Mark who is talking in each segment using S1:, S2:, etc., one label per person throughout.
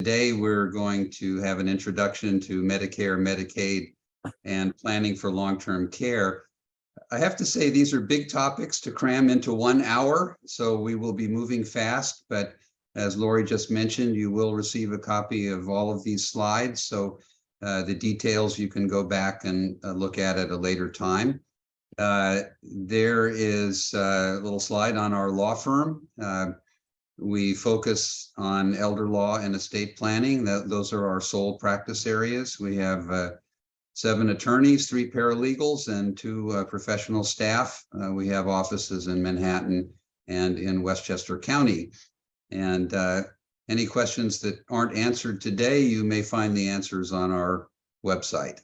S1: today we're going to have an introduction to Medicare, Medicaid, and planning for long-term care. I have to say these are big topics to cram into 1 hour, so we will be moving fast, but as Lori just mentioned, you will receive a copy of all of these slides, so the details you can go back and look at a later time. There is a little slide on our law firm. We focus on elder law and estate planning. Those are our sole practice areas. We have 7 attorneys, 3 paralegals, and 2 professional staff. We have offices in Manhattan and in Westchester County. And any questions that aren't answered today, you may find the answers on our website.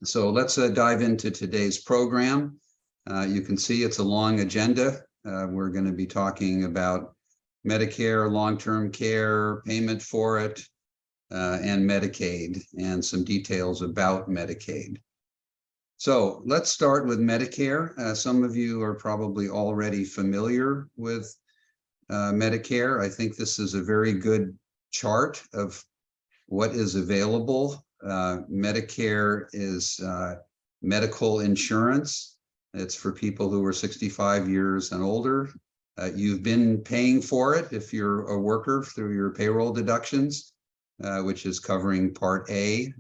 S1: So let's dive into today's program. You can see it's a long agenda. We're going to be talking about Medicare, long-term care, payment for it, and Medicaid, and some details about Medicaid. So let's start with Medicare. Some of you are probably already familiar with Medicare. I think this is a very good chart of what is available. Medicare is medical insurance. It's for people who are 65 years and older. You've been paying for it if you're a worker through your payroll deductions, which is covering Part A,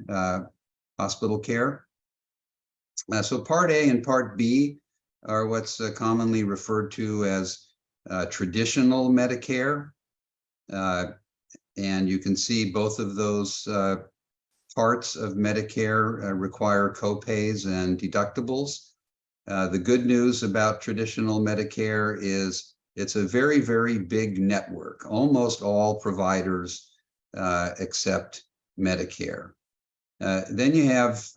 S1: hospital care. So Part A and Part B are what's commonly referred to as traditional Medicare. And you can see both of those parts of Medicare require copays and deductibles. The good news about traditional Medicare is it's a very, very big network. Almost all providers accept Medicare. Then you have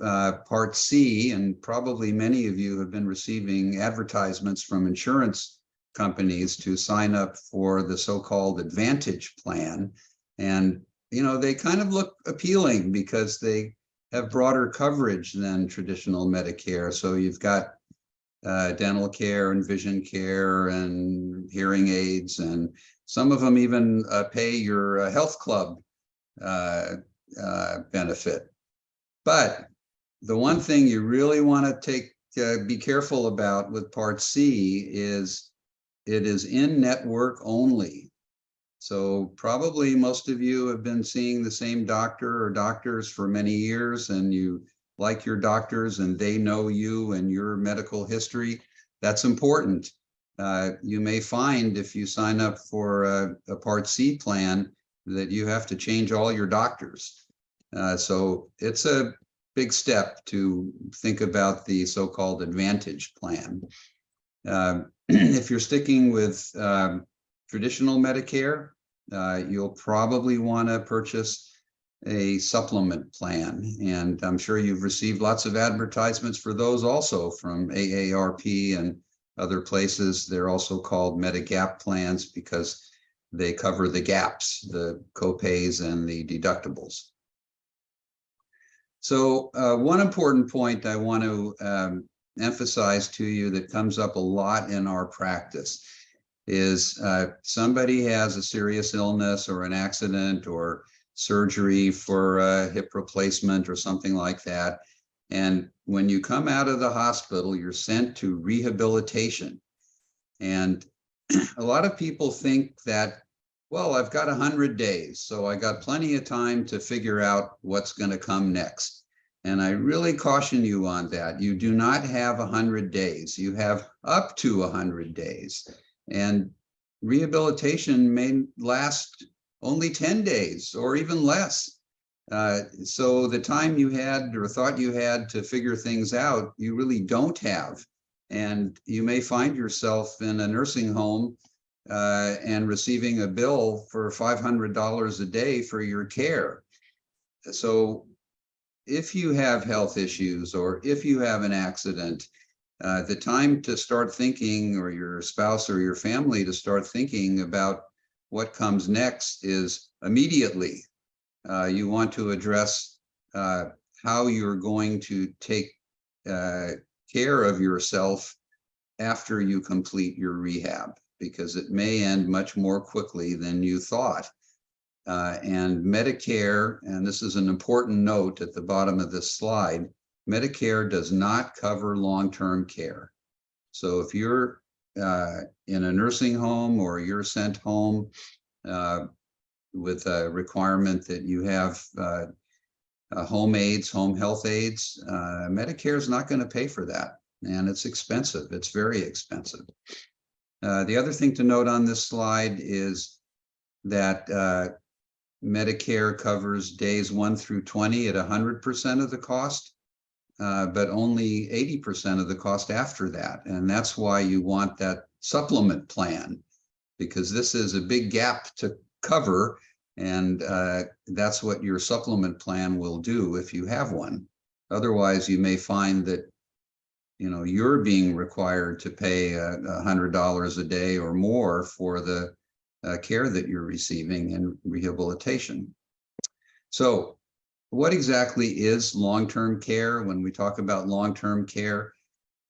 S1: Part C, and probably many of you have been receiving advertisements from insurance companies to sign up for the so-called Advantage plan. And, you know, they kind of look appealing because they have broader coverage than traditional Medicare. So you've got dental care and vision care and hearing aids, and some of them even pay your health club benefit. But the one thing you really want to be careful about with Part C is it is in-network only. So probably most of you have been seeing the same doctor or doctors for many years, and you like your doctors and they know you and your medical history. That's important. You may find if you sign up for a Part C plan that you have to change all your doctors. So it's a big step to think about the so-called Advantage plan. If you're sticking with traditional Medicare, you'll probably want to purchase a supplement plan. And I'm sure you've received lots of advertisements for those also from AARP and other places. They're also called Medigap plans because they cover the gaps, the copays and the deductibles. So one important point I want to emphasize to you that comes up a lot in our practice is somebody has a serious illness or an accident or surgery for a hip replacement or something like that. And when you come out of the hospital, you're sent to rehabilitation. And a lot of people think that, well, I've got 100 days, so I got plenty of time to figure out what's going to come next. And I really caution you on that. You do not have 100 days. You have up to 100 days. And rehabilitation may last only 10 days or even less. So the time you had or thought you had to figure things out, you really don't have. And you may find yourself in a nursing home and receiving a bill for $500 a day for your care. So if you have health issues or if you have an accident, the time to start thinking, or your spouse or your family to start thinking about what comes next, is immediately. You want to address how you're going to take care of yourself after you complete your rehab, because it may end much more quickly than you thought. And Medicare, and this is an important note at the bottom of this slide, Medicare does not cover long-term care. So if you're in a nursing home or you're sent home with a requirement that you have home aides, home health aides, Medicare is not going to pay for that. And it's expensive. It's very expensive. The other thing to note on this slide is that Medicare covers days 1 through 20 at 100% of the cost, but only 80% of the cost after that. And that's why you want that supplement plan, because this is a big gap to cover. And that's what your supplement plan will do if you have one. Otherwise, you may find that you're being required to pay $100 a day or more for the care that you're receiving in rehabilitation. So what exactly is long-term care? When we talk about long-term care,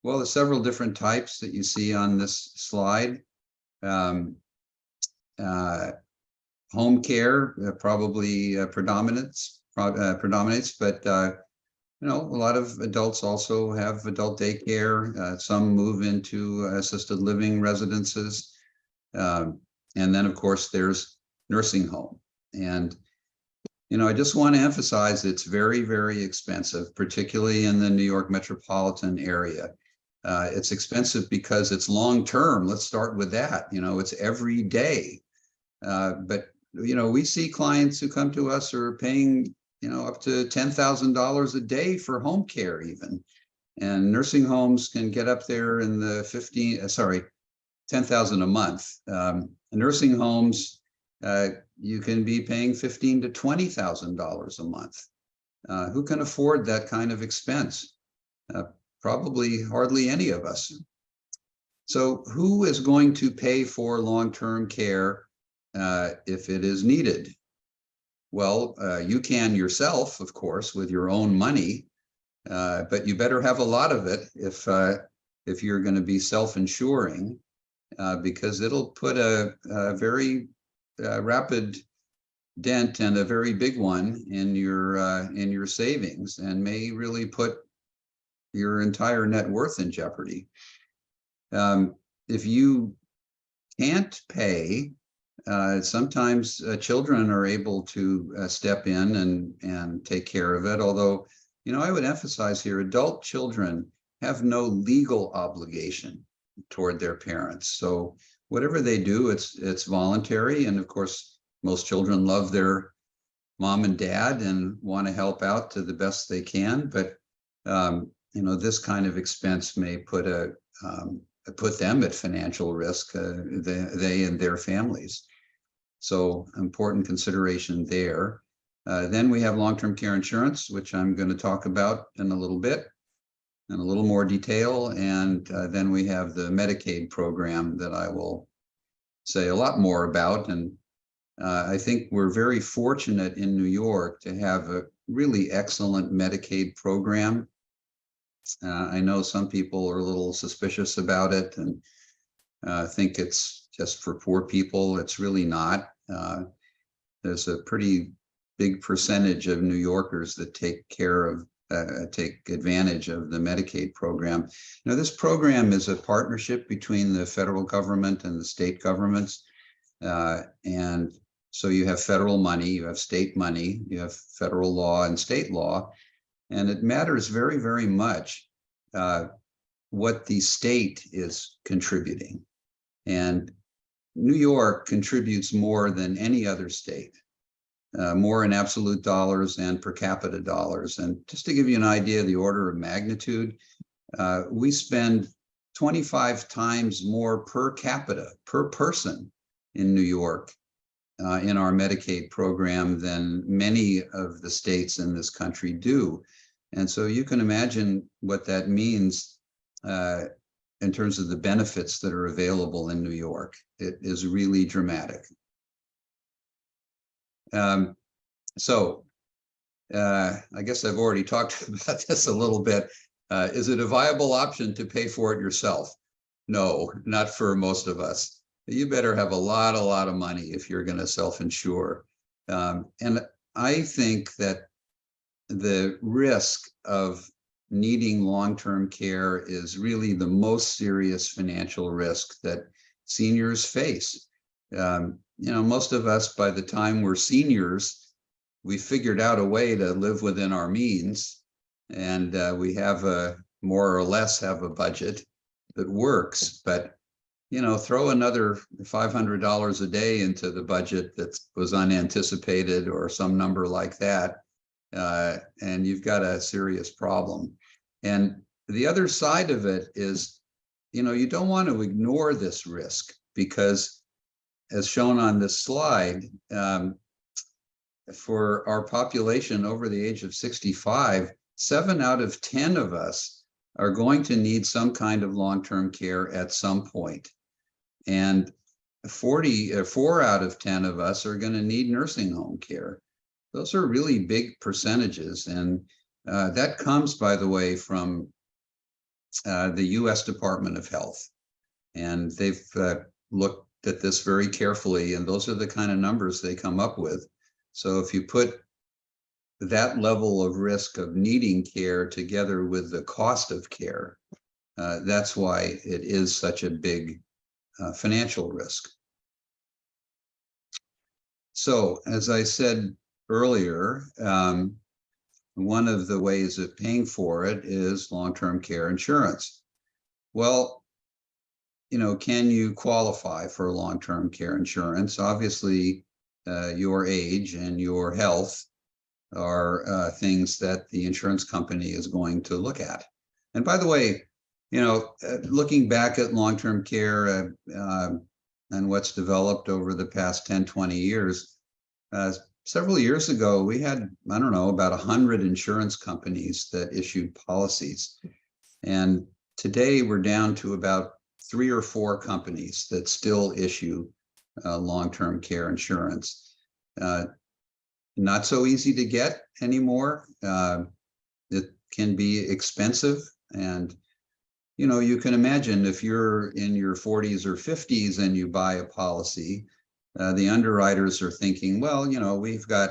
S1: well, there's several different types that you see on this slide. Home care probably predominates, but a lot of adults also have adult daycare. Some move into assisted living residences. And then, of course, there's nursing home. And, I just want to emphasize it's very, very expensive, particularly in the New York metropolitan area. It's expensive because it's long-term. Let's start with that. It's every day. But, we see clients who come to us are paying up to $10,000 a day for home care even. And nursing homes can get up there in the $10,000 a month. Nursing homes, you can be paying $15,000 to $20,000 a month. Who can afford that kind of expense? Probably hardly any of us. So who is going to pay for long-term care if it is needed? Well, you can yourself, of course, with your own money, but you better have a lot of it if you're going to be self-insuring, because it'll put a very rapid dent, and a very big one, in your savings, and may really put your entire net worth in jeopardy. If you can't pay, sometimes children are able to step in and take care of it. Although, I would emphasize here, adult children have no legal obligation toward their parents. So whatever they do, it's voluntary. And of course, most children love their mom and dad and want to help out to the best they can. But, this kind of expense may put them at financial risk, they and their families. So important consideration there. Then we have long-term care insurance, which I'm going to talk about in a little bit, in a little more detail. And then we have the Medicaid program that I will say a lot more about. And I think we're very fortunate in New York to have a really excellent Medicaid program. I know some people are a little suspicious about it and think it's just for poor people. It's really not. There's a pretty big percentage of New Yorkers that take advantage of the Medicaid program. This program is a partnership between the federal government and the state governments. And so you have federal money, you have state money, you have federal law and state law. And it matters very, very much what the state is contributing. And New York contributes more than any other state, more in absolute dollars and per capita dollars. And just to give you an idea of the order of magnitude, we spend 25 times more per capita, per person in New York in our Medicaid program than many of the states in this country do. And so you can imagine what that means in terms of the benefits that are available in New York. It is really dramatic. So I guess I've already talked about this a little bit. Is it a viable option to pay for it yourself? No, not for most of us. You better have a lot of money if you're going to self-insure. And I think that the risk of needing long-term care is really the most serious financial risk that seniors face. Most of us, by the time we're seniors, we figured out a way to live within our means, and we have more or less have a budget that works. But throw another $500 a day into the budget that was unanticipated or some number like that, and you've got a serious problem. And the other side of it is, you don't want to ignore this risk, because as shown on this slide, for our population over the age of 65, 7 out of 10 of us are going to need some kind of long-term care at some point. And 4 out of 10 of us are going to need nursing home care. Those are really big percentages. And that comes, by the way, from the US Department of Health. And they've looked at this very carefully, and those are the kind of numbers they come up with. So if you put that level of risk of needing care together with the cost of care, that's why it is such a big financial risk. So, as I said earlier, one of the ways of paying for it is long-term care insurance. Well, can you qualify for long-term care insurance? Obviously, your age and your health are things that the insurance company is going to look at. And by the way, looking back at long-term care and what's developed over the past 10, 20 years, several years ago, we had, I don't know, about 100 insurance companies that issued policies. And today we're down to about 3 or 4 companies that still issue long-term care insurance. Not so easy to get anymore. It can be expensive. And, you can imagine if you're in your 40s or 50s and you buy a policy, the underwriters are thinking, well, we've got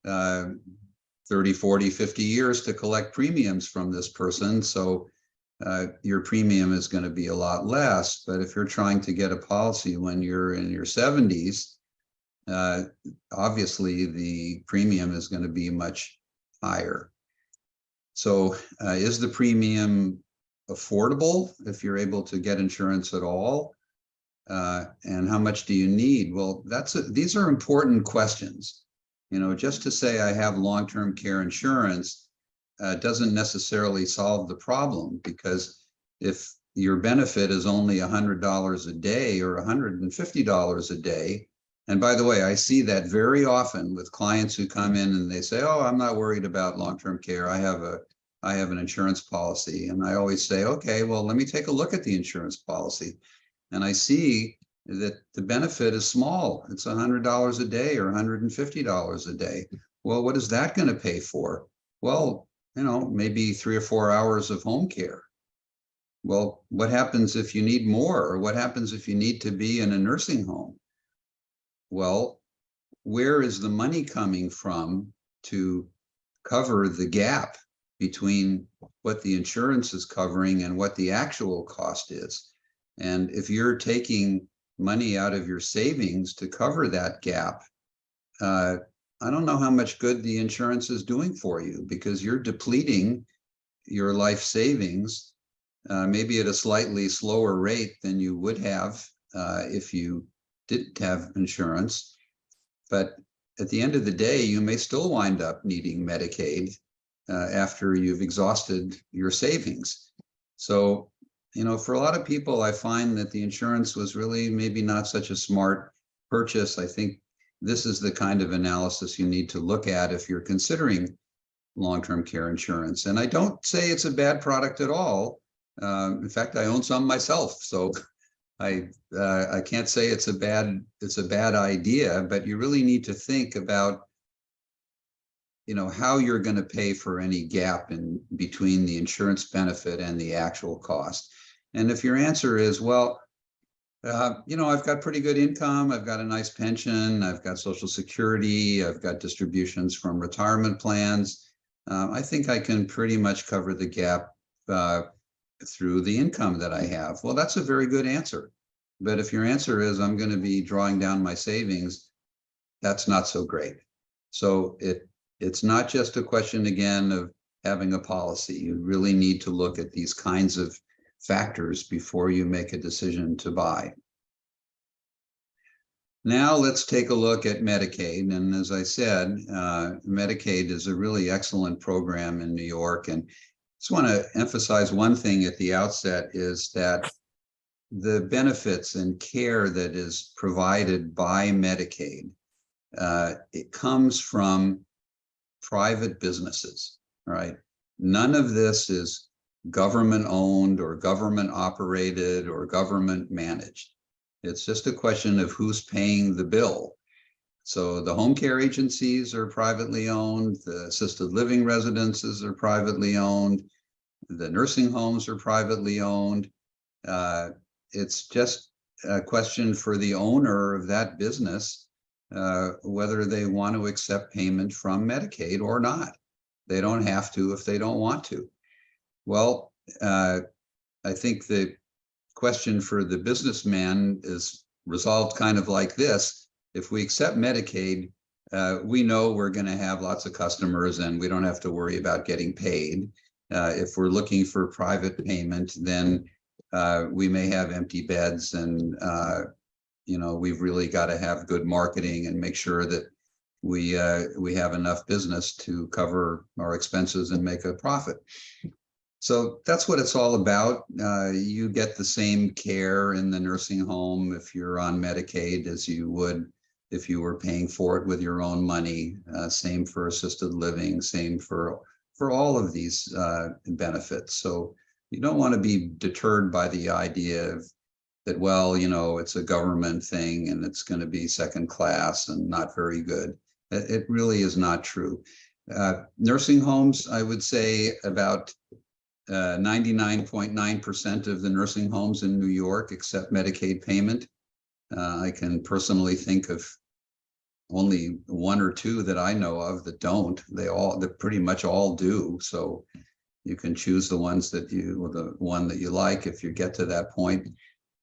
S1: 30, 40, 50 years to collect premiums from this person. So your premium is going to be a lot less. But if you're trying to get a policy when you're in your 70s, obviously the premium is going to be much higher. So is the premium affordable if you're able to get insurance at all? And how much do you need? Well, these are important questions. Just to say I have long-term care insurance doesn't necessarily solve the problem, because if your benefit is only $100 a day or $150 a day, and by the way, I see that very often with clients who come in and they say, oh, I'm not worried about long-term care. I have an insurance policy. And I always say, okay, well, let me take a look at the insurance policy. And I see that the benefit is small. It's $100 a day or $150 a day. Well, what is that going to pay for? Well, maybe 3 or 4 hours of home care. Well, what happens if you need more? Or what happens if you need to be in a nursing home? Well, where is the money coming from to cover the gap between what the insurance is covering and what the actual cost is? And if you're taking money out of your savings to cover that gap, I don't know how much good the insurance is doing for you, because you're depleting your life savings, maybe at a slightly slower rate than you would have if you didn't have insurance. But at the end of the day, you may still wind up needing Medicaid after you've exhausted your savings. So, for a lot of people, I find that the insurance was really maybe not such a smart purchase. I think this is the kind of analysis you need to look at if you're considering long-term care insurance. And I don't say it's a bad product at all. In fact, I own some myself, so I can't say it's a bad idea. But you really need to think about how you're going to pay for any gap in between the insurance benefit and the actual cost. And if your answer is, well, I've got pretty good income. I've got a nice pension. I've got Social Security. I've got distributions from retirement plans. I think I can pretty much cover the gap through the income that I have. Well, that's a very good answer. But if your answer is I'm going to be drawing down my savings, that's not so great. So it's not just a question, again, of having a policy. You really need to look at these kinds of factors before you make a decision to buy. Now let's take a look at Medicaid. And as I said, Medicaid is a really excellent program in New York. And just want to emphasize one thing at the outset is that the benefits and care that is provided by Medicaid, it comes from private businesses, right? None of this is government owned or government operated or government managed. It's just a question of who's paying the bill. So the home care agencies are privately owned, the assisted living residences are privately owned, the nursing homes are privately owned. It's just a question for the owner of that business whether they want to accept payment from Medicaid or not. They don't have to if they don't want to. Well, I think the question for the businessman is resolved kind of like this. If we accept Medicaid, we know we're going to have lots of customers and we don't have to worry about getting paid. If we're looking for private payment, then we may have empty beds, and we've really got to have good marketing and make sure that we have enough business to cover our expenses and make a profit. So that's what it's all about. You get the same care in the nursing home if you're on Medicaid as you would if you were paying for it with your own money. Same for assisted living, same for all of these benefits. So you don't want to be deterred by the idea of that, well, it's a government thing and it's going to be second class and not very good. It really is not true. Nursing homes, I would say about 99.9% of the nursing homes in New York accept Medicaid payment. I can personally think of only one or two that I know of that don't. They pretty much all do. So you can choose the one that you like if you get to that point.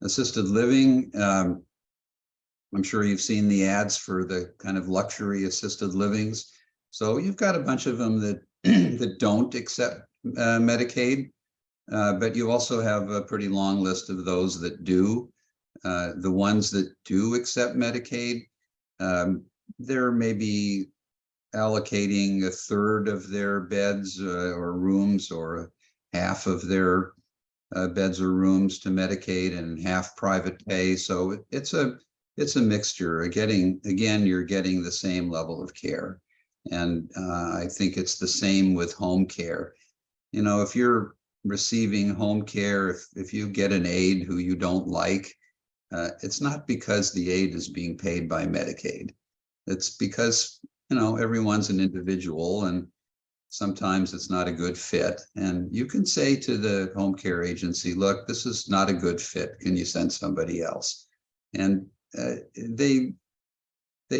S1: Assisted living, I'm sure you've seen the ads for the kind of luxury assisted livings. So you've got a bunch of them that that don't accept Medicaid, but you also have a pretty long list of those that do. The ones that do accept Medicaid, they're maybe allocating a third of their beds or rooms, or half of their beds or rooms to Medicaid and half private pay. So it's a mixture. You're getting the same level of care. And I think it's the same with home care. If you're receiving home care, if you get an aide who you don't like, it's not because the aide is being paid by Medicaid. It's because, everyone's an individual and sometimes it's not a good fit. And you can say to the home care agency, look, this is not a good fit. Can you send somebody else? And they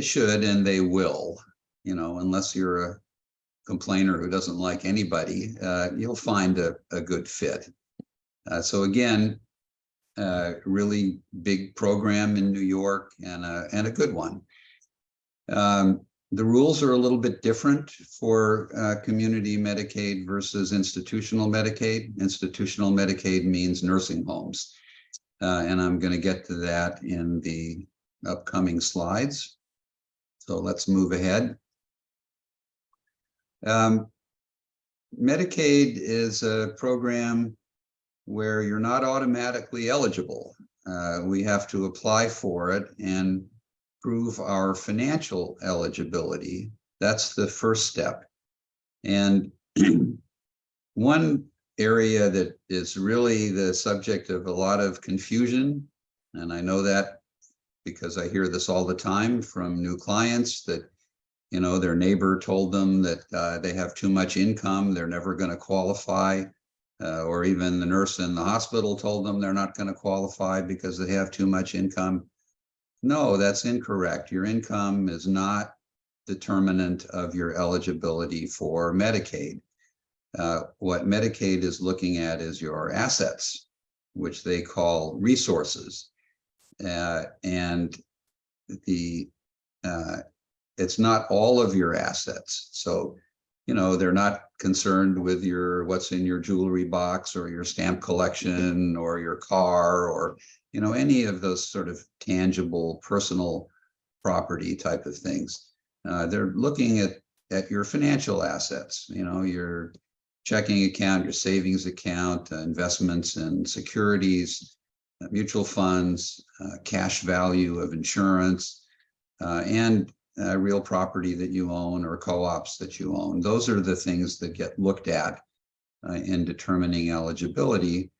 S1: should, and they will, unless you're a complainer who doesn't like anybody, you'll find a good fit. So again, really big program in New York and a good one. The rules are a little bit different for community Medicaid versus institutional Medicaid. Institutional Medicaid means nursing homes. And I'm going to get to that in the upcoming slides. So let's move ahead. Medicaid is a program where you're not automatically eligible. We have to apply for it and prove our financial eligibility. That's the first step. And one area that is really the subject of a lot of confusion, and I know that because I hear this all the time from new clients, that their neighbor told them that they have too much income, they're never going to qualify. or even the nurse in the hospital told them they're not going to qualify because they have too much income. No, that's incorrect. Your income is not determinant of your eligibility for Medicaid. What Medicaid is looking at is your assets, which they call resources. And it's not all of your assets. So, they're not concerned with what's in your jewelry box or your stamp collection or your car or, any of those sort of tangible personal property type of things. They're looking at your financial assets, your checking account, your savings account, investments in securities, mutual funds, cash value of insurance, and real property that you own or co-ops that you own. Those are the things that get looked at in determining eligibility.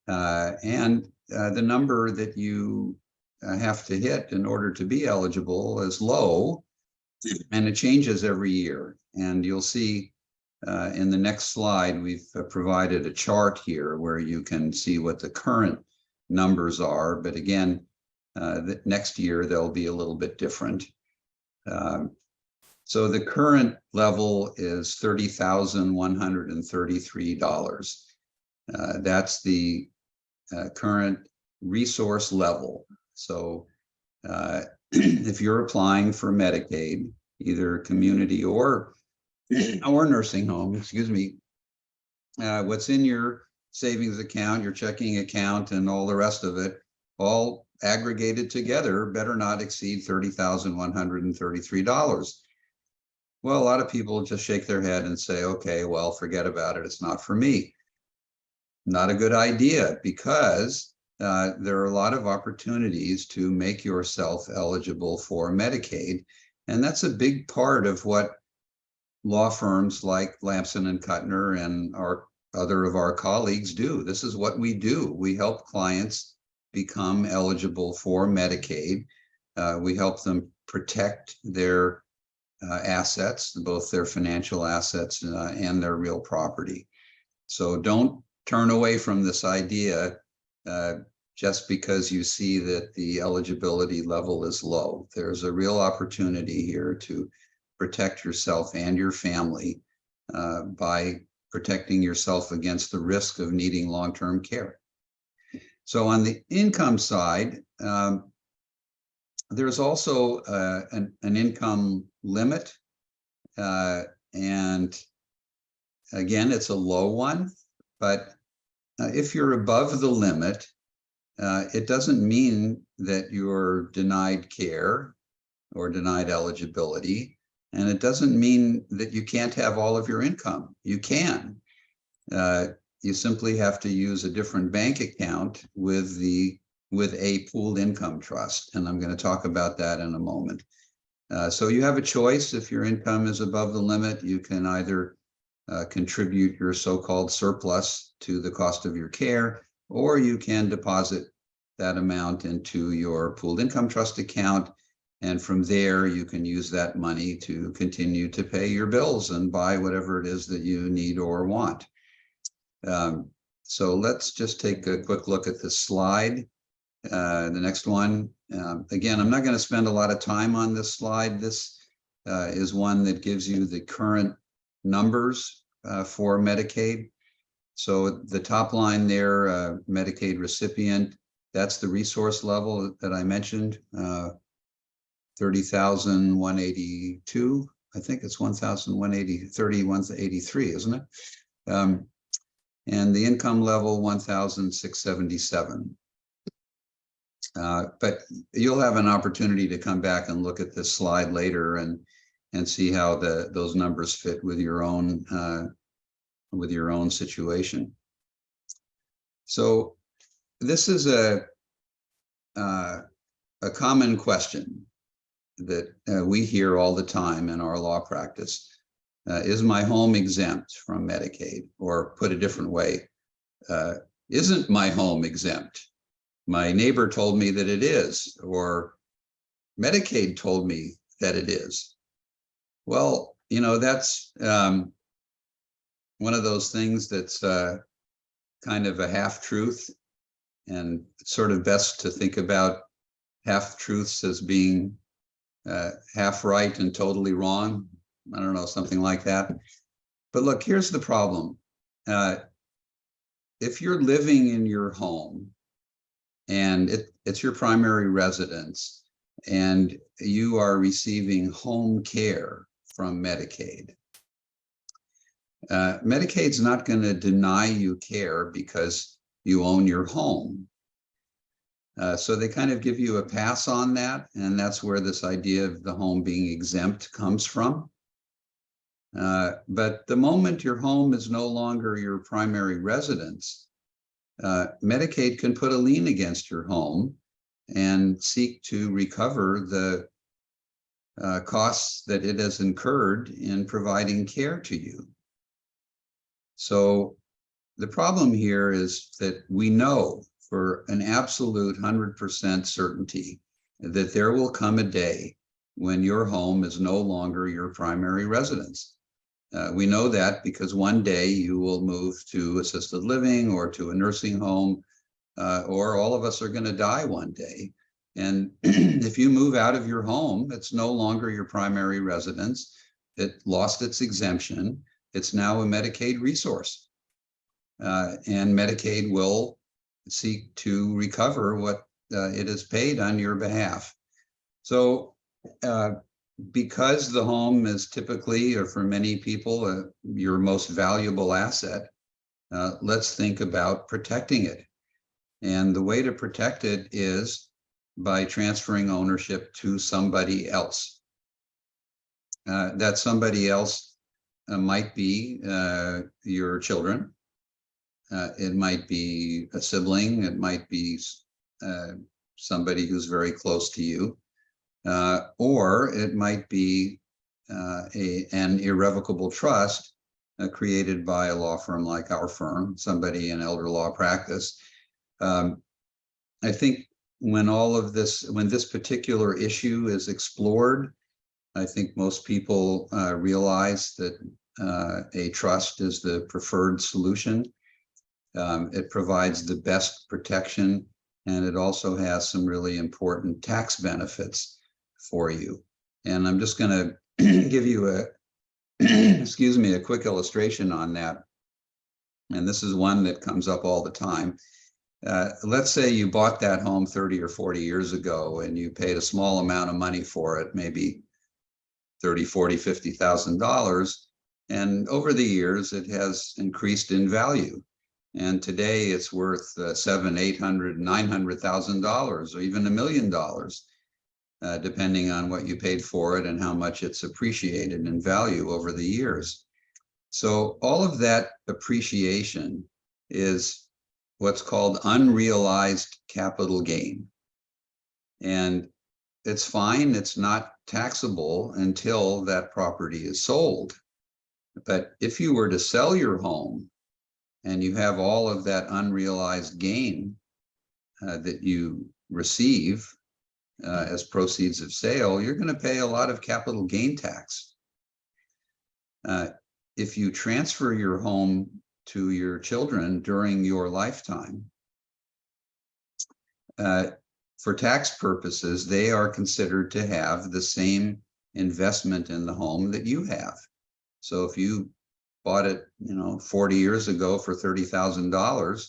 S1: And the number that you have to hit in order to be eligible is low, and it changes every year. And you'll see in the next slide, we've provided a chart here where you can see what the current numbers are. But again, next year, they'll be a little bit different. So the current level is $30,133. That's the current resource level. So if you're applying for Medicaid, either community or nursing home, what's in your savings account, your checking account, and all the rest of it, all aggregated together, better not exceed $30,133. Well, a lot of people just shake their head and say, okay, well, forget about it. It's not for me. Not a good idea, because there are a lot of opportunities to make yourself eligible for Medicaid. And that's a big part of what law firms like Lamson and Cutner and other of our colleagues do. This is what we do. We help clients become eligible for Medicaid. We help them protect their assets, both their financial assets and their real property. So don't turn away from this idea just because you see that the eligibility level is low. There's a real opportunity here to protect yourself and your family by protecting yourself against the risk of needing long-term care. So on the income side, there's also an income limit. And again, it's a low one, but if you're above the limit, it doesn't mean that you're denied care or denied eligibility. And it doesn't mean that you can't have all of your income. You can. You simply have to use a different bank account with a pooled income trust. And I'm going to talk about that in a moment. So you have a choice. If your income is above the limit, you can either contribute your so-called surplus to the cost of your care, or you can deposit that amount into your pooled income trust account. And from there, you can use that money to continue to pay your bills and buy whatever it is that you need or want. So let's just take a quick look at this slide. The next one. Again, I'm not going to spend a lot of time on this slide. This is one that gives you the current numbers for Medicaid. So the top line there, Medicaid recipient, that's the resource level that I mentioned, 30,182. I think it's 1,183, isn't it? And the income level, 1,677. But you'll have an opportunity to come back and look at this slide later and see how those numbers fit with your own situation. So this is a common question that we hear all the time in our law practice. Is my home exempt from Medicaid? Or put a different way, isn't my home exempt? My neighbor told me that it is, or Medicaid told me that it is. Well, that's one of those things that's kind of a half-truth, and it's sort of best to think about half-truths as being half right and totally wrong. I don't know, something like that. But look, here's the problem. If you're living in your home and it's your primary residence and you are receiving home care from Medicaid, Medicaid's not going to deny you care because you own your home. So they kind of give you a pass on that, and that's where this idea of the home being exempt comes from. But the moment your home is no longer your primary residence, Medicaid can put a lien against your home and seek to recover the costs that it has incurred in providing care to you. So the problem here is that we know for an absolute 100% certainty that there will come a day when your home is no longer your primary residence. We know that because one day you will move to assisted living or to a nursing home, or all of us are going to die one day. And if you move out of your home, it's no longer your primary residence. It lost its exemption. It's now a Medicaid resource. And Medicaid will seek to recover what it has paid on your behalf. So because the home is typically, or for many people, your most valuable asset, let's think about protecting it. And the way to protect it is by transferring ownership to somebody else. That somebody else might be your children. It might be a sibling. It might be somebody who's very close to you. Or it might be an irrevocable trust created by a law firm like our firm, somebody in elder law practice. I think when this particular issue is explored, I think most people realize that a trust is the preferred solution. It provides the best protection, and it also has some really important tax benefits for you. And I'm just going to give you a excuse me, a quick illustration on that. And this is one that comes up all the time. Let's say you bought that home 30 or 40 years ago and you paid a small amount of money for it, maybe $30,000, $40,000, $50,000. And over the years, it has increased in value. And today it's worth $700,000, $800,000, $900,000, or even $1 million, depending on what you paid for it and how much it's appreciated in value over the years. So all of that appreciation is what's called unrealized capital gain. And it's fine, it's not taxable until that property is sold. But if you were to sell your home and you have all of that unrealized gain that you receive as proceeds of sale, you're going to pay a lot of capital gain tax. If you transfer your home to your children during your lifetime, for tax purposes, they are considered to have the same investment in the home that you have. So if you bought it, 40 years ago for $30,000,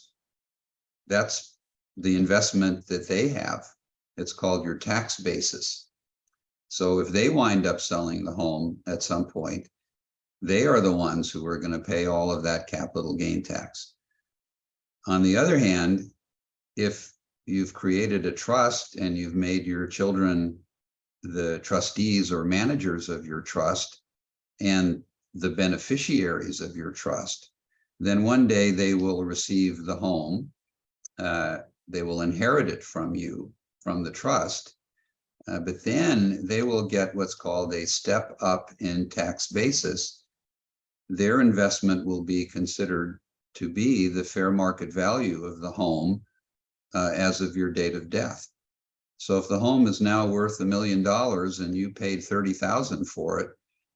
S1: that's the investment that they have. It's called your tax basis. So if they wind up selling the home at some point, they are the ones who are going to pay all of that capital gain tax. On the other hand, if you've created a trust and you've made your children the trustees or managers of your trust and the beneficiaries of your trust, then one day they will receive the home. They will inherit it from you, from the trust, but then they will get what's called a step up in tax basis. Their investment will be considered to be the fair market value of the home as of your date of death. So if the home is now worth $1 million and you paid $30,000 for it,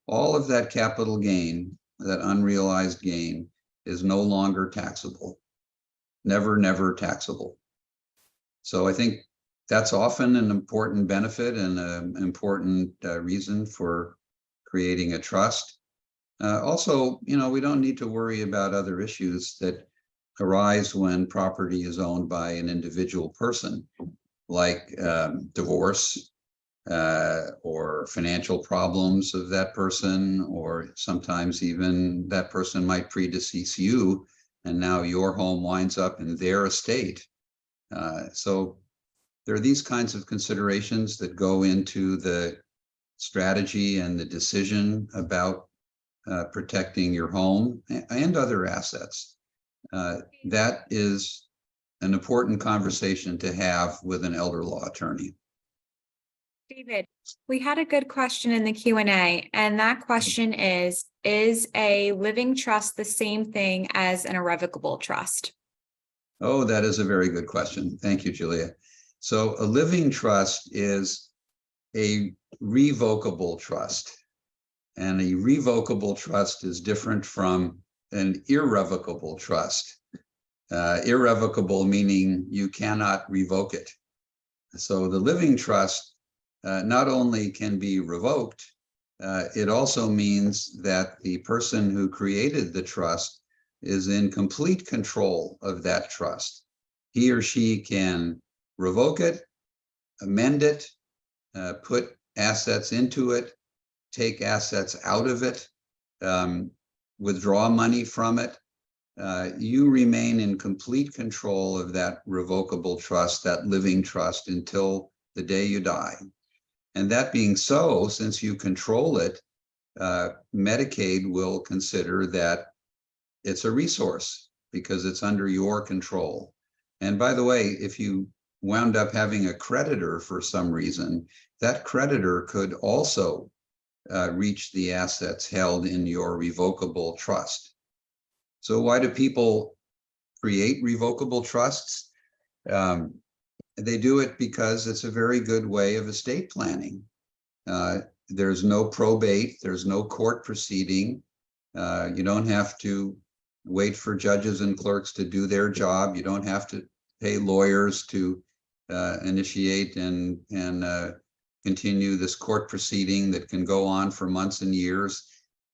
S1: all of that capital gain, that unrealized gain, is no longer taxable. never taxable. So I think that's often an important benefit and an important reason for creating a trust. Also, we don't need to worry about other issues that arise when property is owned by an individual person, like divorce or financial problems of that person, or sometimes even that person might predecease you, and now your home winds up in their estate. So there are these kinds of considerations that go into the strategy and the decision about protecting your home and other assets. That is an important conversation to have with an elder law attorney.
S2: David, we had a good question in the Q&A, and that question is a living trust the same thing as an irrevocable trust?
S1: Oh, that is a very good question. Thank you, Julia. So a living trust is a revocable trust, and a revocable trust is different from an irrevocable trust. Irrevocable meaning you cannot revoke it. So the living trust not only can be revoked, it also means that the person who created the trust is in complete control of that trust. He or she can revoke it, amend it, put assets into it, take assets out of it, withdraw money from it. You remain in complete control of that revocable trust, that living trust, until the day you die. And that being so, since you control it, Medicaid will consider that it's a resource because it's under your control. And by the way, if you wound up having a creditor for some reason, that creditor could also reach the assets held in your revocable trust. So why do people create revocable trusts? They do it because it's a very good way of estate planning. There's no probate, there's no court proceeding. You don't have to wait for judges and clerks to do their job. You don't have to pay lawyers to initiate and continue this court proceeding that can go on for months and years.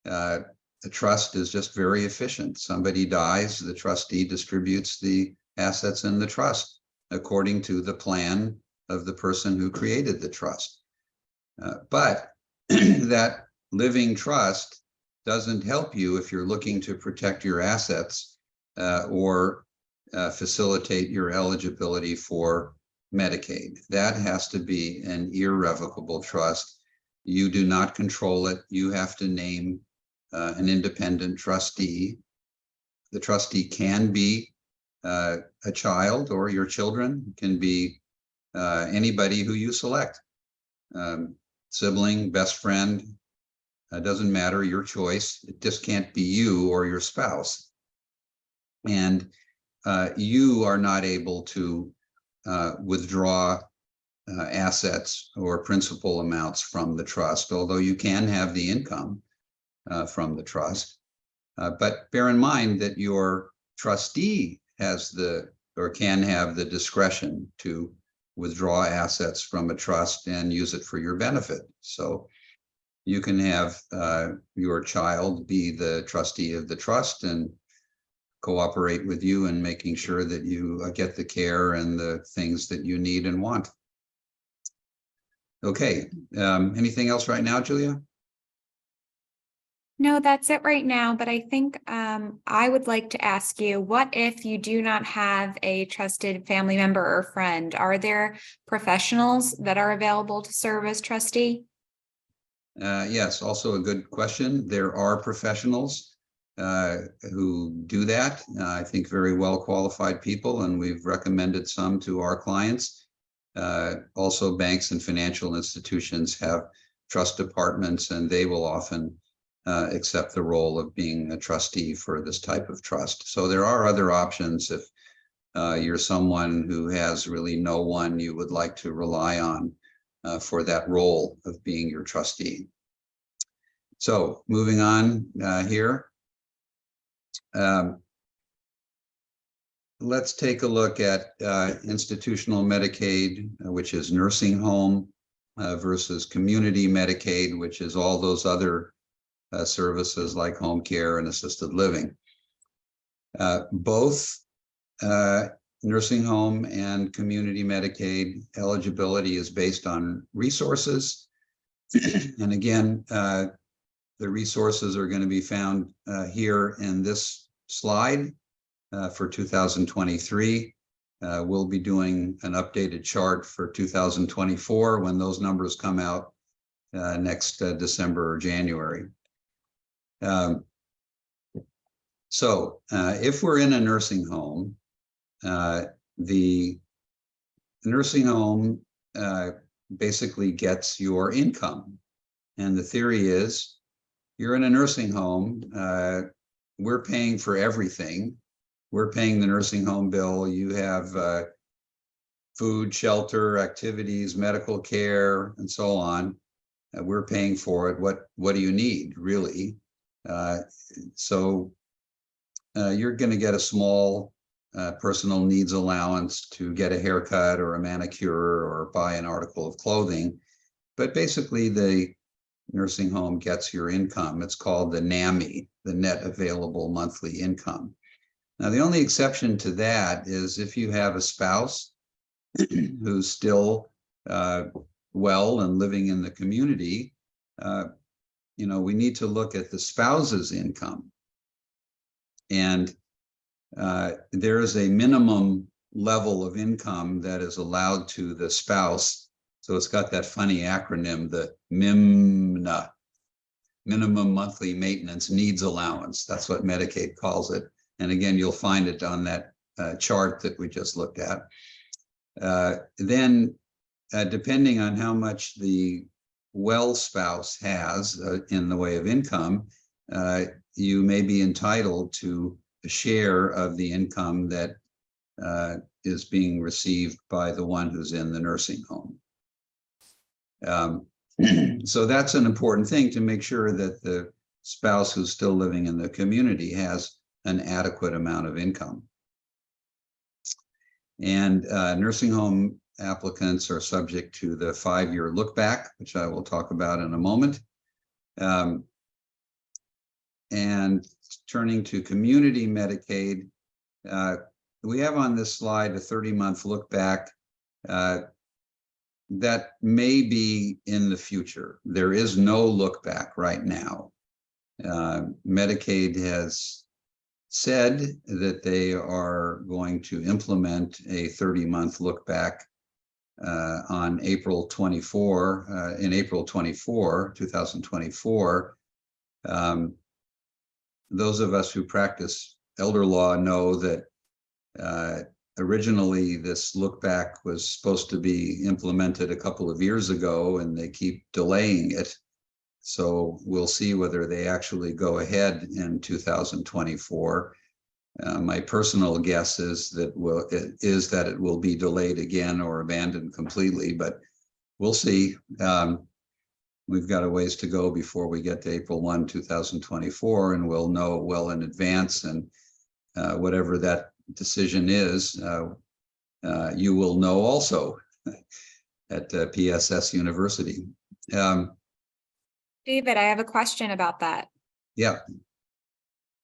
S1: The trust is just very efficient. Somebody dies, the trustee distributes the assets in the trust according to the plan of the person who created the trust. But that living trust doesn't help you if you're looking to protect your assets or facilitate your eligibility for Medicaid. That has to be an irrevocable trust. You do not control it. You have to name an independent trustee. The trustee can be a child, or your children, can be anybody who you select. Sibling, best friend, doesn't matter, your choice. It just can't be you or your spouse. And you are not able to withdraw assets or principal amounts from the trust, although you can have the income from the trust. But bear in mind that your trustee has or can have the discretion to withdraw assets from a trust and use it for your benefit. So you can have your child be the trustee of the trust and cooperate with you in making sure that you get the care and the things that you need and want. Okay, anything else right now, Julia?
S2: No, that's it right now. But I think I would like to ask you, what if you do not have a trusted family member or friend? Are there professionals that are available to serve as trustee?
S1: Yes, also a good question. There are professionals who do that. I think very well qualified people, and we've recommended some to our clients. Also, banks and financial institutions have trust departments, and they will often accept the role of being a trustee for this type of trust. So there are other options if you're someone who has really no one you would like to rely on for that role of being your trustee. So moving on here. let's take a look at institutional Medicaid, which is nursing home, versus community Medicaid, which is all those other services like home care and assisted living. Both nursing home and community Medicaid eligibility is based on resources. And again, the resources are going to be found here in this slide for 2023. We'll be doing an updated chart for 2024 when those numbers come out next December or January. So if we're in a nursing home, the nursing home basically gets your income. And the theory is you're in a nursing home, we're paying for everything. We're paying the nursing home bill. You have food, shelter, activities, medical care, and so on. We're paying for it. What do you need, really? So you're going to get a small personal needs allowance to get a haircut or a manicure or buy an article of clothing. But basically, the nursing home gets your income. It's called the NAMI, the net available monthly income. Now, the only exception to that is if you have a spouse who's still well and living in the community, we need to look at the spouse's income. And there is a minimum level of income that is allowed to the spouse. So it's got that funny acronym, the MIMNA, Minimum Monthly Maintenance Needs Allowance. That's what Medicaid calls it. And again, you'll find it on that chart that we just looked at. Then, depending on how much the well spouse has in the way of income, you may be entitled to a share of the income that is being received by the one who's in the nursing home. So that's an important thing, to make sure that the spouse who's still living in the community has an adequate amount of income. And nursing home applicants are subject to the 5-year look back, which I will talk about in a moment. And turning to community Medicaid, we have on this slide a 30-month look back that may be in the future. There is no look back right now. Medicaid has said that they are going to implement a 30-month look back on April 24, in April 24, 2024. Those of us who practice elder law know that originally this look back was supposed to be implemented a couple of years ago, and they keep delaying it. So we'll see whether they actually go ahead in 2024. My personal guess is that it will be delayed again or abandoned completely, but we'll see. We've got a ways to go before we get to April 1, 2024, and we'll know well in advance. And whatever that decision is, you will know also at PSS University.
S2: David, I have a question about that.
S1: Yeah.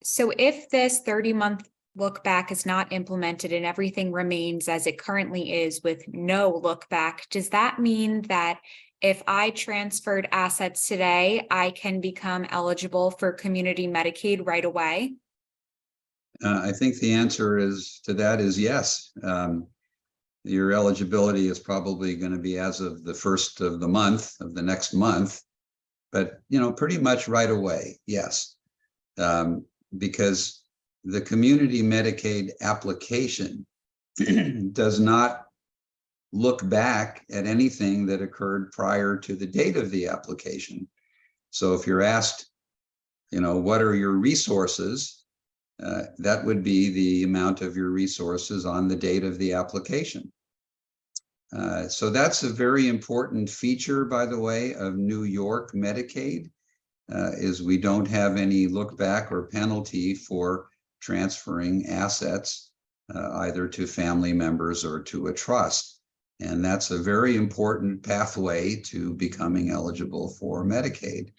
S2: So if this 30-month look back is not implemented and everything remains as it currently is with no look back, does that mean that if I transferred assets today, I can become eligible for community Medicaid right away?
S1: I think the answer to that is yes. Your eligibility is probably going to be as of the first of the month of the next month, but pretty much right away, yes. Because the community Medicaid application does not look back at anything that occurred prior to the date of the application. So if you're asked, what are your resources, that would be the amount of your resources on the date of the application. So that's a very important feature, by the way, of New York Medicaid, is we don't have any look back or penalty for transferring assets either to family members or to a trust. And that's a very important pathway to becoming eligible for Medicaid.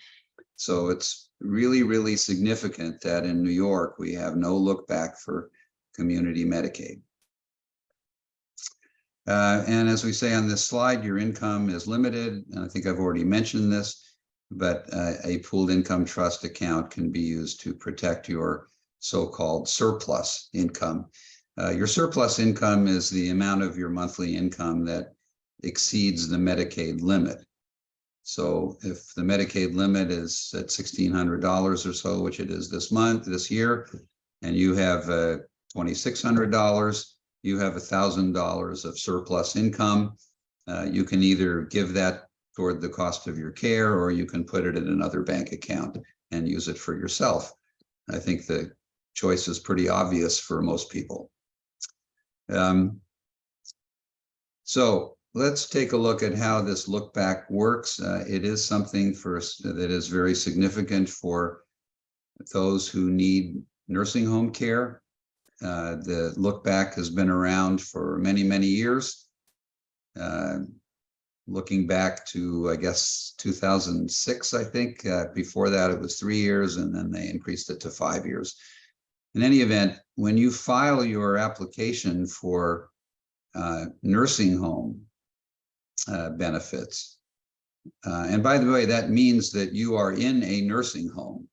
S1: So it's really, really significant that in New York, we have no look back for community Medicaid. And as we say on this slide, your income is limited. And I think I've already mentioned this, but a pooled income trust account can be used to protect your so-called surplus income. Your surplus income is the amount of your monthly income that exceeds the Medicaid limit. So if the Medicaid limit is at $1,600 or so, which it is this year, and you have $2,600, you have $1,000 of surplus income. You can either give that toward the cost of your care, or you can put it in another bank account and use it for yourself. I think the choice is pretty obvious for most people. So let's take a look at how this look back works. It is something that is very significant for those who need nursing home care. The look back has been around for many, many years. Looking back to, I guess, 2006, I think. Before that, it was 3 years, and then they increased it to 5 years. In any event, when you file your application for nursing home benefits, and by the way, that means that you are in a nursing home.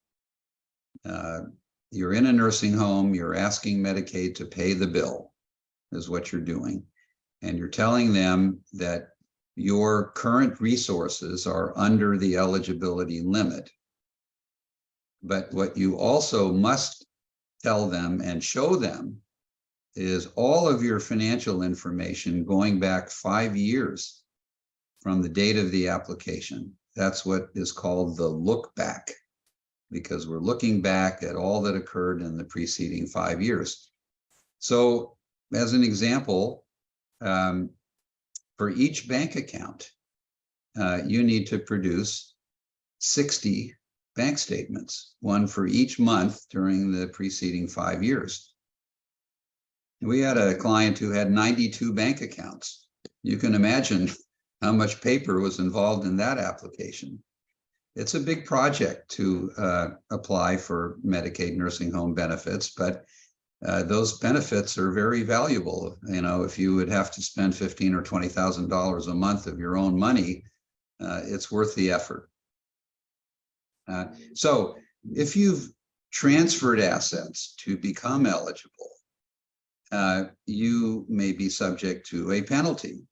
S1: You're in a nursing home, you're asking Medicaid to pay the bill, is what you're doing. And you're telling them that your current resources are under the eligibility limit. But what you also must tell them and show them is all of your financial information going back 5 years from the date of the application. That's what is called the look back, because we're looking back at all that occurred in the preceding 5 years. So as an example, for each bank account, you need to produce 60 bank statements, one for each month during the preceding 5 years. We had a client who had 92 bank accounts. You can imagine how much paper was involved in that application. It's a big project to apply for Medicaid nursing home benefits, but those benefits are very valuable. You know, if you would have to spend $15,000 or $20,000 a month of your own money, it's worth the effort. So if you've transferred assets to become eligible, you may be subject to a penalty.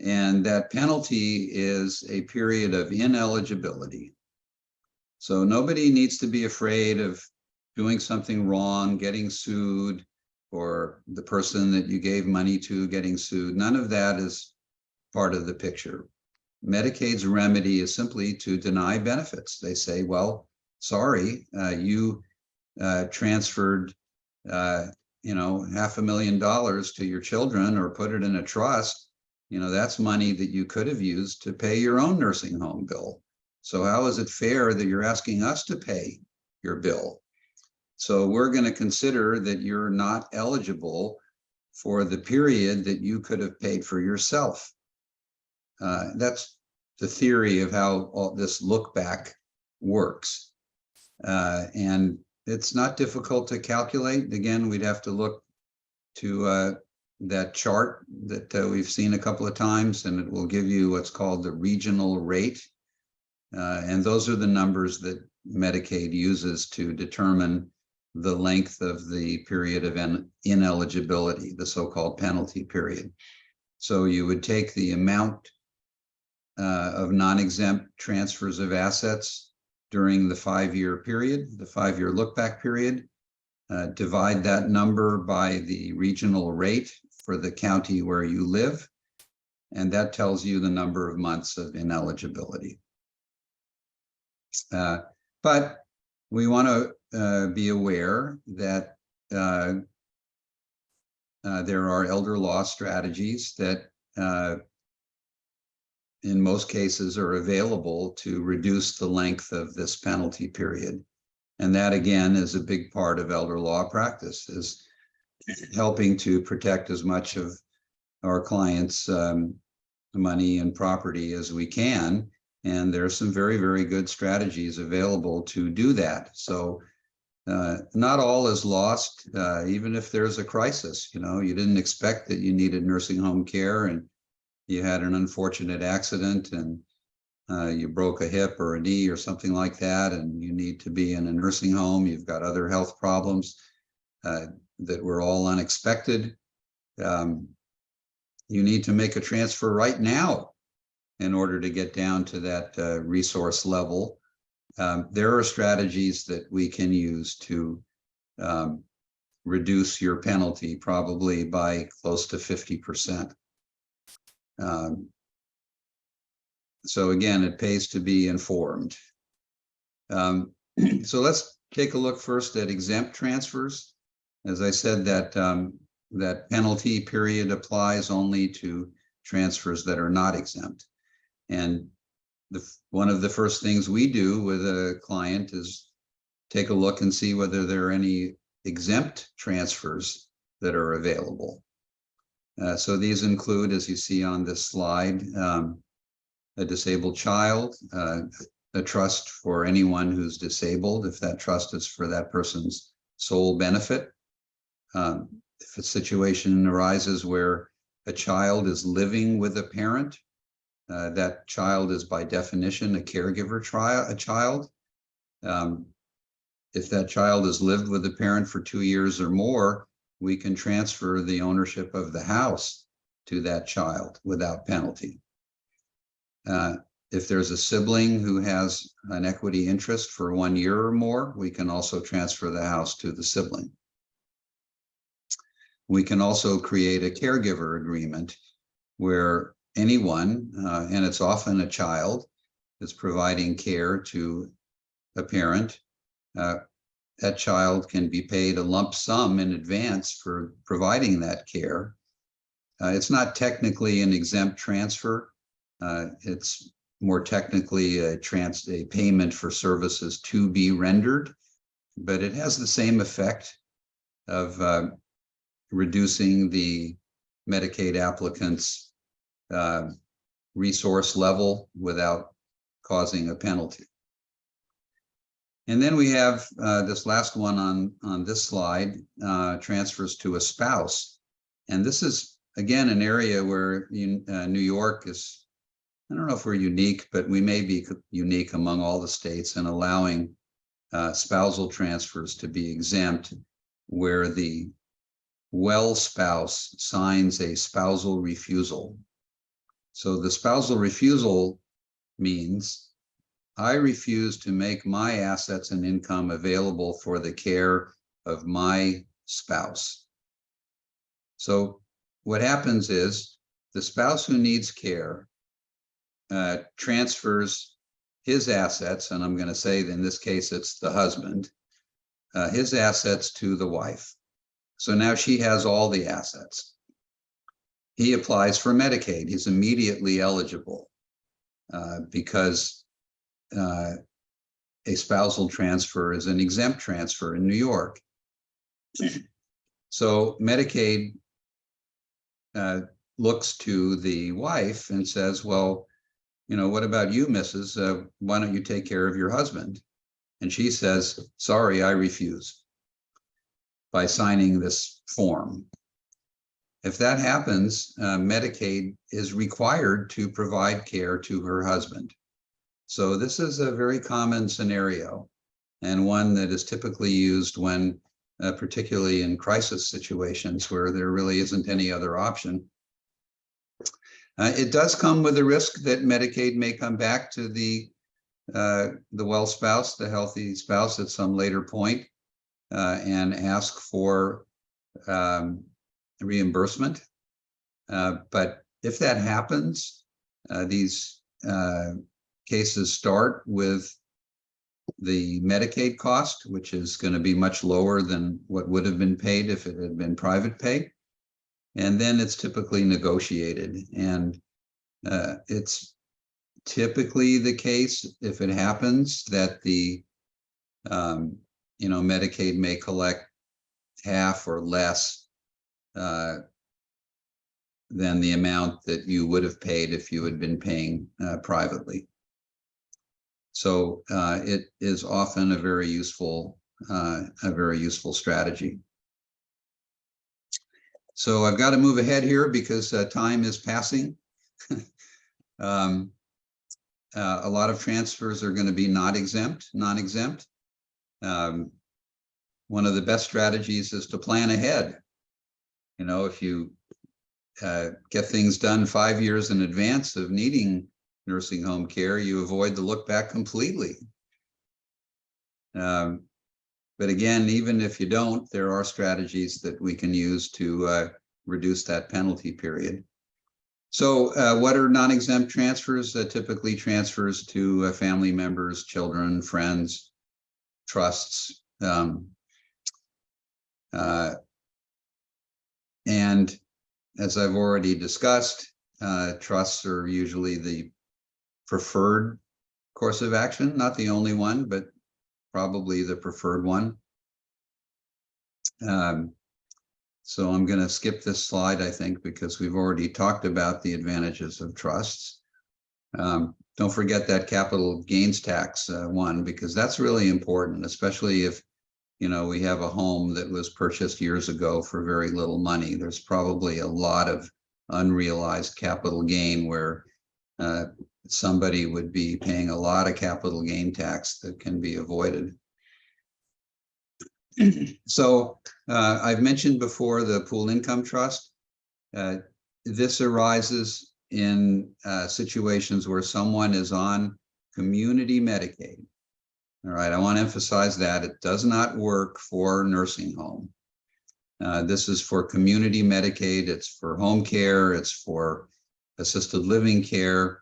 S1: And that penalty is a period of ineligibility. So nobody needs to be afraid of doing something wrong, getting sued, or the person that you gave money to getting sued. None of that is part of the picture. Medicaid's remedy is simply to deny benefits. They say, well, sorry, you transferred $500,000 to your children or put it in a trust. You know, that's money that you could have used to pay your own nursing home bill. So how is it fair that you're asking us to pay your bill? So we're going to consider that you're not eligible for the period that you could have paid for yourself. That's the theory of how all this look back works. And it's not difficult to calculate. Again, we'd have to look to that chart that we've seen a couple of times, and it will give you what's called the regional rate. And those are the numbers that Medicaid uses to determine the length of the period of ineligibility, the so-called penalty period. So you would take the amount of non-exempt transfers of assets during the 5-year period, the 5-year look-back period, divide that number by the regional rate for the county where you live, and that tells you the number of months of ineligibility. But we want to be aware that there are elder law strategies that in most cases are available to reduce the length of this penalty period. And that again is a big part of elder law practice, is helping to protect as much of our clients' money and property as we can. And there are some very, very good strategies available to do that. So not all is lost, even if there's a crisis. You know, you didn't expect that you needed nursing home care and you had an unfortunate accident and you broke a hip or a knee or something like that, and you need to be in a nursing home. You've got other health problems that were all unexpected. You need to make a transfer right now in order to get down to that resource level. There are strategies that we can use to reduce your penalty probably by close to 50%. So again, it pays to be informed. So let's take a look first at exempt transfers. As I said, that penalty period applies only to transfers that are not exempt. And one of the first things we do with a client is take a look and see whether there are any exempt transfers that are available. So these include, as you see on this slide, a disabled child, a trust for anyone who's disabled, if that trust is for that person's sole benefit. If a situation arises where a child is living with a parent, that child is by definition a caregiver child. If that child has lived with a parent for 2 years or more, we can transfer the ownership of the house to that child without penalty. If there's a sibling who has an equity interest for 1 year or more, we can also transfer the house to the sibling. We can also create a caregiver agreement where anyone, and it's often a child, is providing care to a parent. That child can be paid a lump sum in advance for providing that care. It's not technically an exempt transfer. It's more technically a payment for services to be rendered, but it has the same effect of reducing the Medicaid applicant's resource level without causing a penalty. And then we have this last one on this slide, transfers to a spouse. And this is, again, an area where New York is, I don't know if we're unique, but we may be unique among all the states in allowing spousal transfers to be exempt, where the well spouse signs a spousal refusal. So the spousal refusal means I refuse to make my assets and income available for the care of my spouse. So what happens is the spouse who needs care transfers his assets, and I'm going to say in this case it's the husband, his assets to the wife. So now she has all the assets. He applies for Medicaid. He's immediately eligible because a spousal transfer is an exempt transfer in New York. So Medicaid looks to the wife and says, well, you know, what about you, Mrs.? Why don't you take care of your husband? And she says, sorry, I refuse, by signing this form. If that happens, Medicaid is required to provide care to her husband. So this is a very common scenario, and one that is typically used when, particularly in crisis situations where there really isn't any other option. It does come with a risk that Medicaid may come back to the well spouse, the healthy spouse, at some later point and ask for reimbursement. But if that happens, these cases start with the Medicaid cost, which is going to be much lower than what would have been paid if it had been private pay. And then it's typically negotiated. And it's typically the case, if it happens, that the Medicaid may collect half or less than the amount that you would have paid if you had been paying privately. So it is often a very useful strategy. So I've got to move ahead here because time is passing. A lot of transfers are going to be non-exempt. One of the best strategies is to plan ahead. You know, if you get things done 5 years in advance of needing nursing home care, you avoid the look back completely. But again, even if you don't, there are strategies that we can use to reduce that penalty period. So what are non-exempt transfers? Typically transfers to family members, children, friends, trusts. And as I've already discussed, trusts are usually the preferred course of action, not the only one, but probably the preferred one. So I'm going to skip this slide, I think, because we've already talked about the advantages of trusts. Don't forget that capital gains tax one, because that's really important, especially if, you know, we have a home that was purchased years ago for very little money. There's probably a lot of unrealized capital gain where somebody would be paying a lot of capital gain tax that can be avoided. So I've mentioned before the pooled income trust. This arises in situations where someone is on community Medicaid. All right, I want to emphasize that it does not work for nursing home. This is for community Medicaid. It's for home care. It's for assisted living care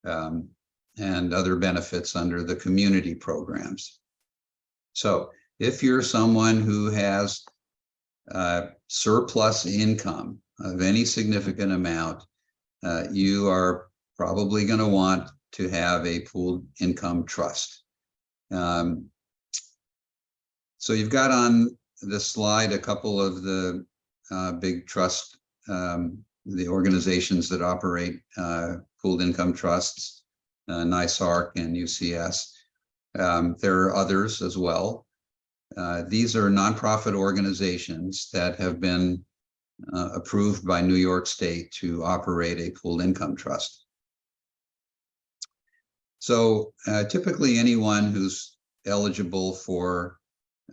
S1: and other benefits under the community programs. So if you're someone who has surplus income of any significant amount, you are probably going to want to have a pooled income trust. So you've got on this slide a couple of the big trust, the organizations that operate pooled income trusts, NYSARC and UCS. There are others as well. These are nonprofit organizations that have been approved by New York State to operate a pooled income trust. So typically anyone who's eligible for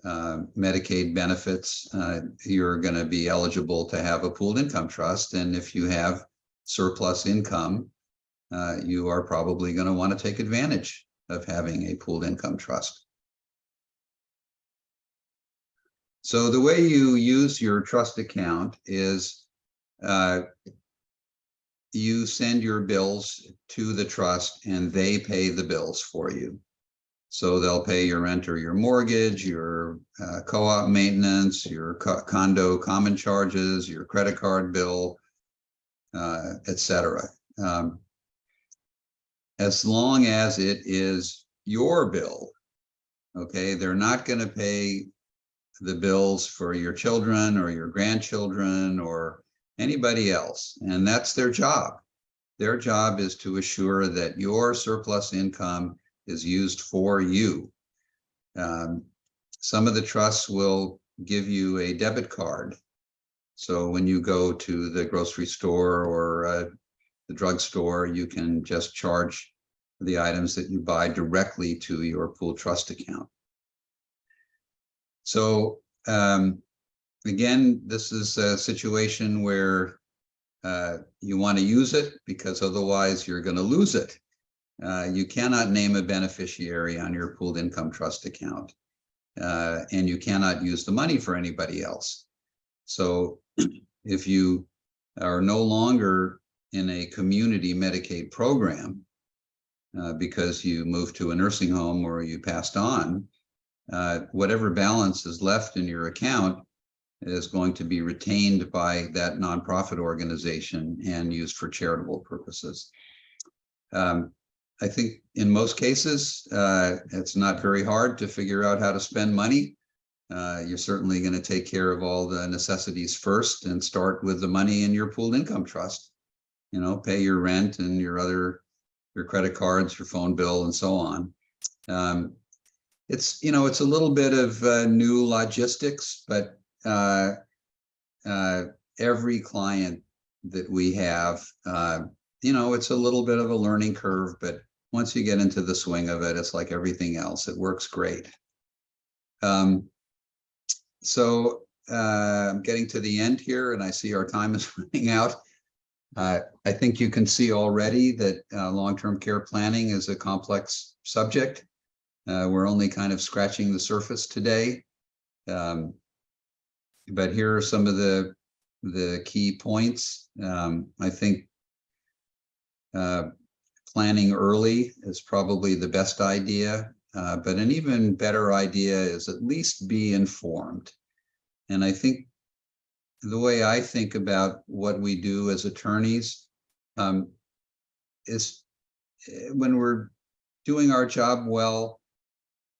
S1: Medicaid benefits, you're going to be eligible to have a pooled income trust. And if you have surplus income, you are probably going to want to take advantage of having a pooled income trust. So the way you use your trust account is you send your bills to the trust and they pay the bills for you. So they'll pay your rent or your mortgage, your co-op maintenance, your condo common charges, your credit card bill, etc. As long as it is your bill, okay, they're not going to pay the bills for your children or your grandchildren or anybody else. And that's their job. Their job is to assure that your surplus income is used for you. Some of the trusts will give you a debit card. So when you go to the grocery store or the drugstore, you can just charge the items that you buy directly to your pooled trust account. So again, this is a situation where you want to use it because otherwise you're going to lose it. You cannot name a beneficiary on your pooled income trust account, and you cannot use the money for anybody else. So if you are no longer in a community Medicaid program because you moved to a nursing home or you passed on, whatever balance is left in your account is going to be retained by that nonprofit organization and used for charitable purposes. I think in most cases, it's not very hard to figure out how to spend money. You're certainly going to take care of all the necessities first and start with the money in your pooled income trust. You know, pay your rent and your credit cards, your phone bill, and so on. It's, it's a little bit of new logistics, but every client that we have, it's a little bit of a learning curve, but once you get into the swing of it, it's like everything else. It works great. So I'm getting to the end here, and I see our time is running out. I think you can see already that long-term care planning is a complex subject. We're only kind of scratching the surface today. But here are some of the key points. I think planning early is probably the best idea, but an even better idea is at least be informed. And I think the way I think about what we do as attorneys is when we're doing our job well,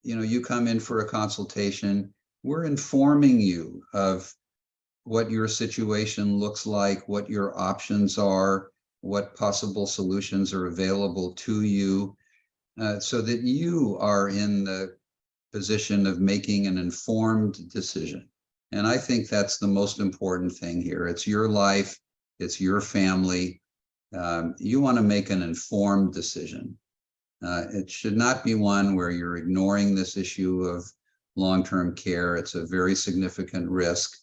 S1: you come in for a consultation, we're informing you of what your situation looks like, what your options are, what possible solutions are available to you, so that you are in the position of making an informed decision. And I think that's the most important thing here. It's your life, it's your family. You want to make an informed decision. It should not be one where you're ignoring this issue of long-term care. It's a very significant risk.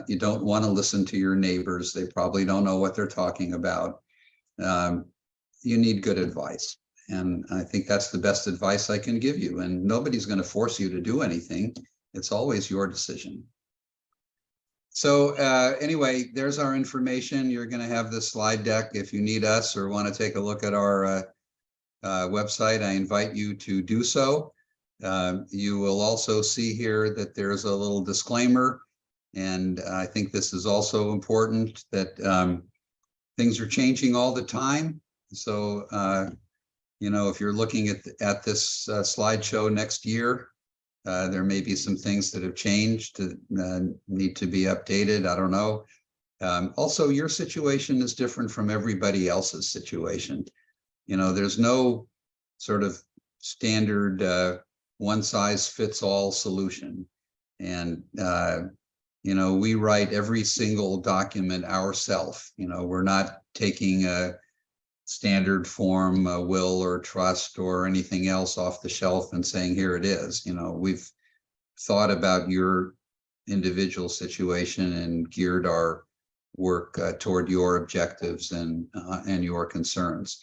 S1: You don't want to listen to your neighbors. They probably don't know what they're talking about. You need good advice. And I think that's the best advice I can give you. And nobody's going to force you to do anything. It's always your decision. So anyway, there's our information. You're going to have this slide deck. If you need us or want to take a look at our website, I invite you to do so. You will also see here that there's a little disclaimer. And I think this is also important, that things are changing all the time. So, if you're looking at this slideshow next year, there may be some things that have changed that need to be updated. I don't know. Also, your situation is different from everybody else's situation. There's no sort of standard one-size-fits-all solution. And, we write every single document ourselves. We're not taking a standard form, a will or trust or anything else off the shelf and saying, here it is. We've thought about your individual situation and geared our work toward your objectives and your concerns.